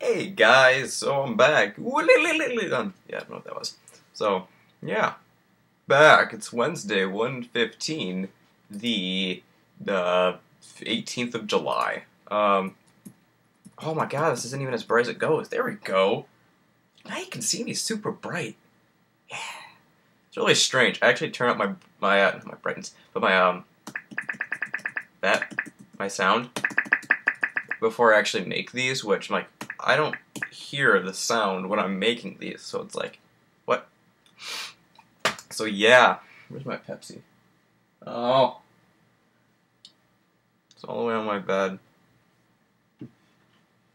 Hey guys, so I'm back. Yeah, I don't know what that was. So, yeah, back. It's Wednesday, 1:15, the 18th of July. Oh my god, this isn't even as bright as it goes. There we go. Now you can see me super bright. Yeah. It's really strange. I actually turn up my brightness, but my sound before I actually make these, which I'm like, I don't hear the sound when I'm making these, so it's like, what? So yeah, where's my Pepsi? Oh, it's all the way on my bed.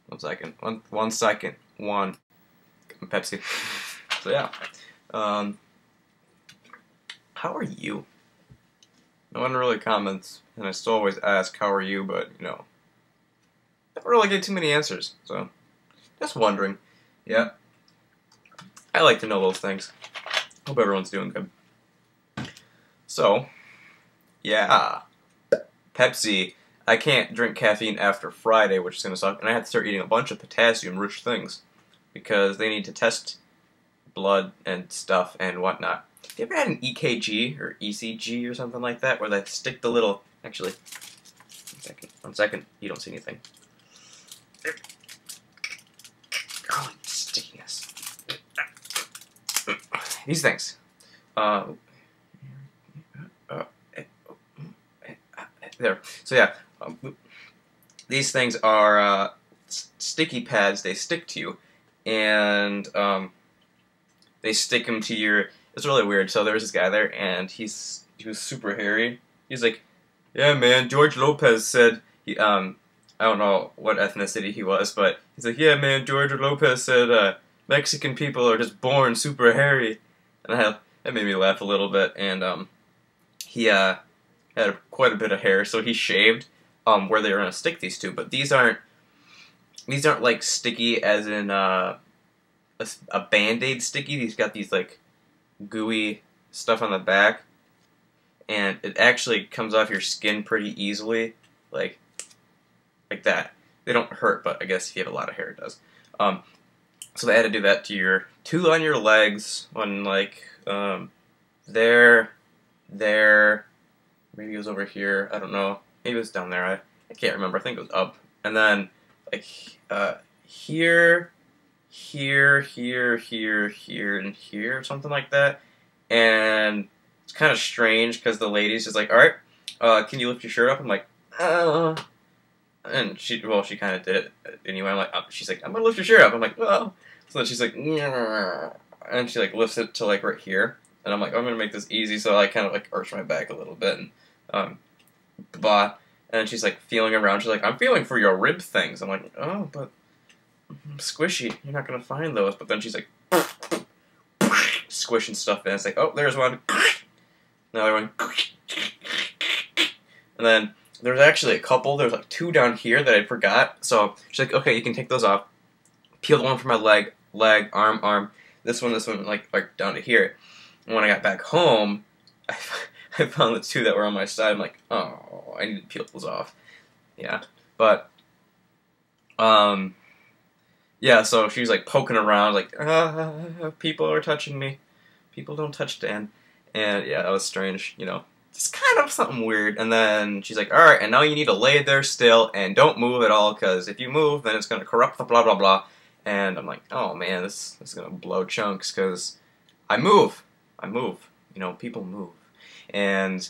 1 second, one second, Pepsi. So yeah, how are you? No one really comments, and I still always ask, how are you, but, never really get too many answers, so, just wondering. Yeah, I like to know those things. Hope everyone's doing good. So, yeah, Pepsi. I can't drink caffeine after Friday, which is going to suck, and I have to start eating a bunch of potassium-rich things, because they need to test blood and stuff and whatnot. Have you ever had an EKG or ECG or something like that, where they stick the little... Actually, one second, you don't see anything. Oh, stickiness. These things. There. So yeah, these things are sticky pads. They stick to you, and they stick them to your... It's really weird. So there was this guy there, and he was super hairy. He's like, yeah, man, George Lopez said, I don't know what ethnicity he was, but he's like, yeah, man, George Lopez said Mexican people are just born super hairy. And that made me laugh a little bit, and he had quite a bit of hair, so he shaved where they were going to stick these two, but these aren't like sticky as in a Band-Aid sticky. These got these like gooey stuff on the back, and it actually comes off your skin pretty easily, like that. They don't hurt, but I guess if you have a lot of hair, it does. So they had to do that to two on your legs, one like there, maybe it was over here. I don't know. Maybe it was down there. I can't remember. I think it was up, and then like here, and here, something like that. And it's kind of strange because the lady's just like, all right, can you lift your shirt up? I'm like, and she kind of did it anyway. I'm like, she's like, I'm gonna lift your shirt up. I'm like, well. So then she's like, yeah, and she like lifts it to like right here, and I'm like, I'm gonna make this easy. So I kind of like arch my back a little bit, and blah. And she's like feeling around. She's like, I'm feeling for your rib things. I'm like, oh, but squishy. You're not gonna find those. But then she's like squishing stuff in. It's like, oh, there's one. Another one. And then there's actually a couple. There's like two down here that I forgot. So she's like, okay, you can take those off. Peel the one from my leg, arm. This one, like down to here. And when I got back home, I found the two that were on my side. I'm like, oh, I need to peel those off. Yeah, but yeah. So she's like poking around, like, people are touching me. People don't touch Dan. And yeah, that was strange. It's kind of something weird. And then she's like, all right, and now you need to lay there still and don't move at all, because if you move, then it's gonna corrupt the blah blah blah. And I'm like, oh man, this is gonna blow chunks, because I move. People move. And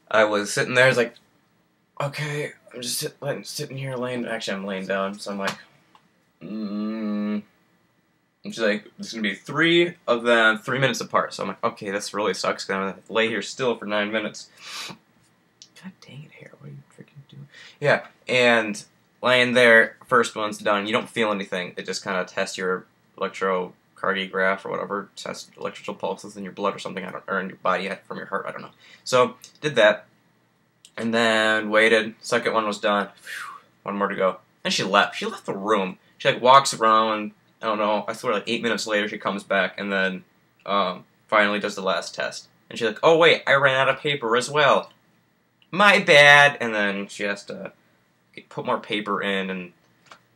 I was sitting there, I was like, okay, I'm just sitting here actually I'm laying down, so I'm like, and she's like, there's gonna be 3 of them 3 minutes apart. So I'm like, okay, this really sucks, because I'm gonna lay here still for 9 minutes. God dang it, hair, what are you freaking doing? Yeah, and laying there, first one's done, you don't feel anything. It just kind of tests your electrocardiograph or whatever, tests electrical pulses in your blood or something, or in your body from your heart, I don't know. So, did that, and then waited. Second one was done. Whew, one more to go. And she left. She left the room. She like walks around, I don't know, I swear like 8 minutes later she comes back and then finally does the last test. And she's like, oh wait, I ran out of paper as well. My bad. And then she has to put more paper in, and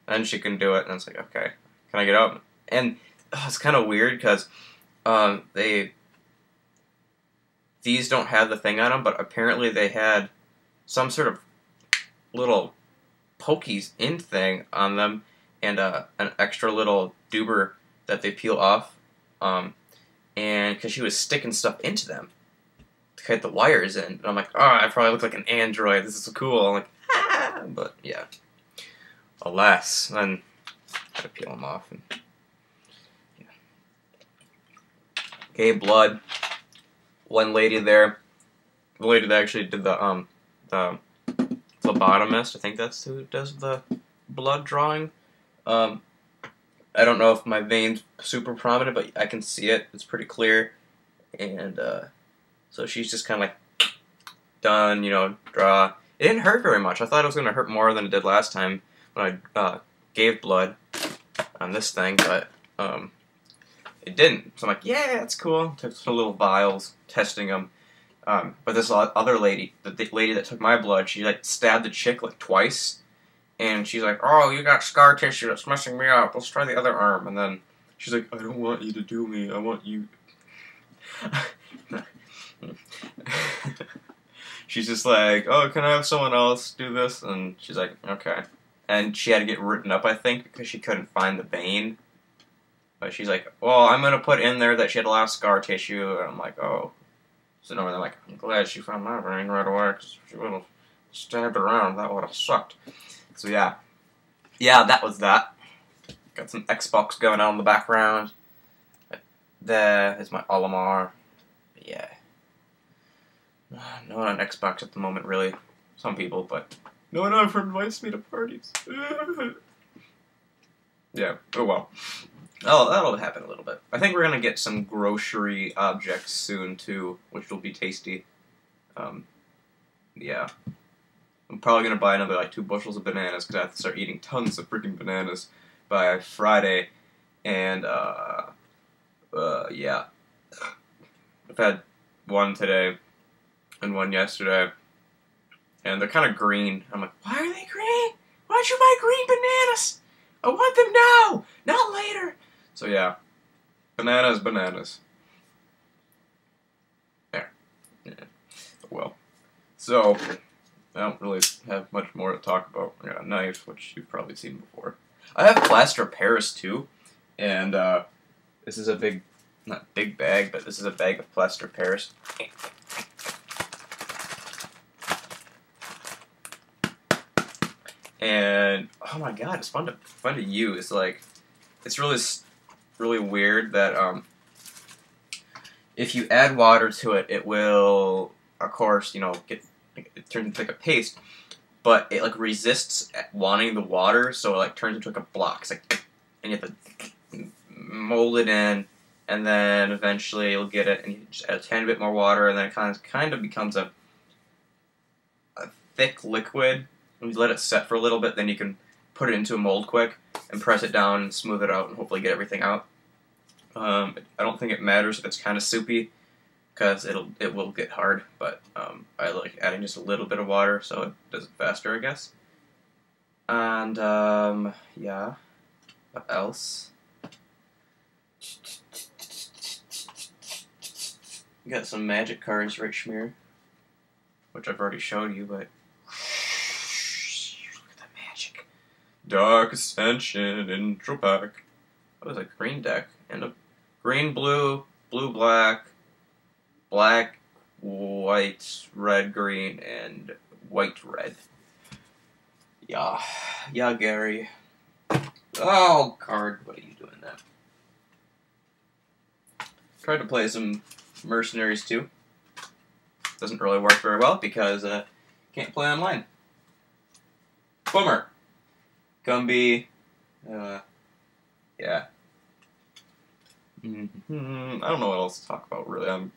And she can do it, and it's like, okay, can I get up? And it's kind of weird because these don't have the thing on them, but apparently they had some sort of little pokies in thing on them, and an extra little doober that they peel off, and because she was sticking stuff into them to cut the wires in, and I'm like, oh, I probably look like an android. This is so cool. I'm like, ah, but yeah, alas, then I had to peel them off. And yeah. Okay, blood. One lady there, the lady that actually did the phlebotomist, I think that's who does the blood drawing. I don't know if my vein's super prominent, but I can see it. It's pretty clear. And so she's just kind of like, done, you know, draw. It didn't hurt very much. I thought it was going to hurt more than it did last time when I gave blood on this thing, but it didn't. So I'm like, yeah, that's cool. Took some little vials, testing them. But this other lady, the lady that took my blood, she like stabbed the chick like twice. And she's like, oh, you got scar tissue that's messing me up. Let's try the other arm. And then she's like, I don't want you to do me. I want you. She's just like, oh, can I have someone else do this? And she's like, okay. And she had to get written up, I think, because she couldn't find the vein. But she's like, well, I'm going to put in there that she had a lot of scar tissue. And I'm like, oh. So no, they're like, I'm glad she found my vein right away, because if she would have stabbed around, that would have sucked. So yeah, that was that. Got some Xbox going on in the background. There is my Olimar. But yeah, no one on Xbox at the moment, really. Some people, but no one ever invites me to parties. Yeah. Oh well. Oh, that'll happen a little bit. I think we're gonna get some grocery objects soon too, which will be tasty. Yeah. I'm probably going to buy another, like, 2 bushels of bananas, because I have to start eating tons of freaking bananas by Friday, and, yeah. I've had one today, and one yesterday, and they're kind of green. I'm like, why are they green? Why'd you buy green bananas? I want them now, not later. So, yeah. Bananas. There. Yeah. Well. So, I don't really have much more to talk about. I got a knife, which you've probably seen before. I have plaster of Paris, too. And, this is a big, not big bag, but this is a bag of plaster of Paris. And, oh my god, it's fun to use. Like, it's really weird that, if you add water to it, it will, of course, you know, it turns into like a paste, but it like resists wanting the water, so it like turns into like a block. It's like, and you have to mold it in, and then eventually you'll get it, and you just add a tiny bit more water, and then it kind of becomes a thick liquid. And you let it set for a little bit, then you can put it into a mold quick and press it down and smooth it out and hopefully get everything out. I don't think it matters if it's kind of soupy, because it will get hard, but I like adding just a little bit of water so it does it faster, I guess. And yeah, what else? You got some magic cards, right, Schmear? Which I've already showed you, but look at the magic. Dark Ascension intro pack. That was a green deck and a green, blue, blue, black, black, white, red, green, and white, red. Yeah, Gary. Oh, card, what are you doing there? Tried to play some Mercenaries too. Doesn't really work very well because can't play online. Bummer. Gumby. Yeah. I don't know what else to talk about really.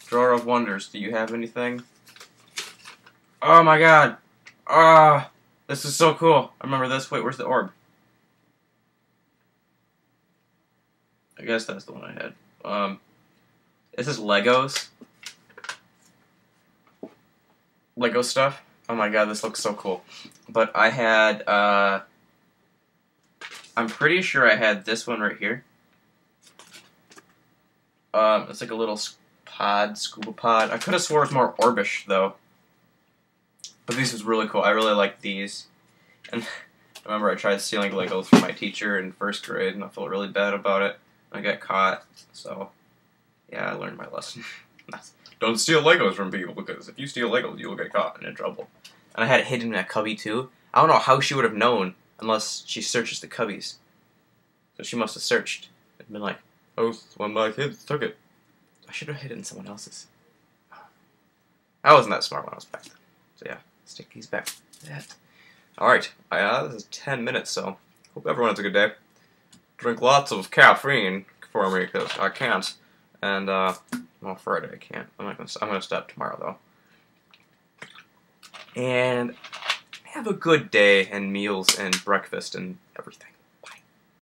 Drawer of Wonders. Do you have anything? Oh my god. This is so cool. I remember this. Wait, where's the orb? I guess that's the one I had. This is Legos. Lego stuff. Oh my god, this looks so cool. But I had, I'm pretty sure I had this one right here. It's like a little pod, scuba pod. I could have swore it was more Orbish, though. But these was really cool. I really liked these. And I remember I tried stealing Legos from my teacher in first grade, and I felt really bad about it. I got caught, so yeah, I learned my lesson. Don't steal Legos from people, because if you steal Legos, you will get caught and in trouble. And I had it hidden in that cubby, too. I don't know how she would have known, unless she searches the cubbies. So she must have searched and been like, oh, one of my kids took it. I should have hidden someone else's. I wasn't that smart when I was back then. So yeah, stick these back. Alright, this is 10 minutes, so hope everyone has a good day. Drink lots of caffeine for me, because I can't. And, well, Friday I can't. I'm gonna stop tomorrow, though. And have a good day, and meals, and breakfast, and everything.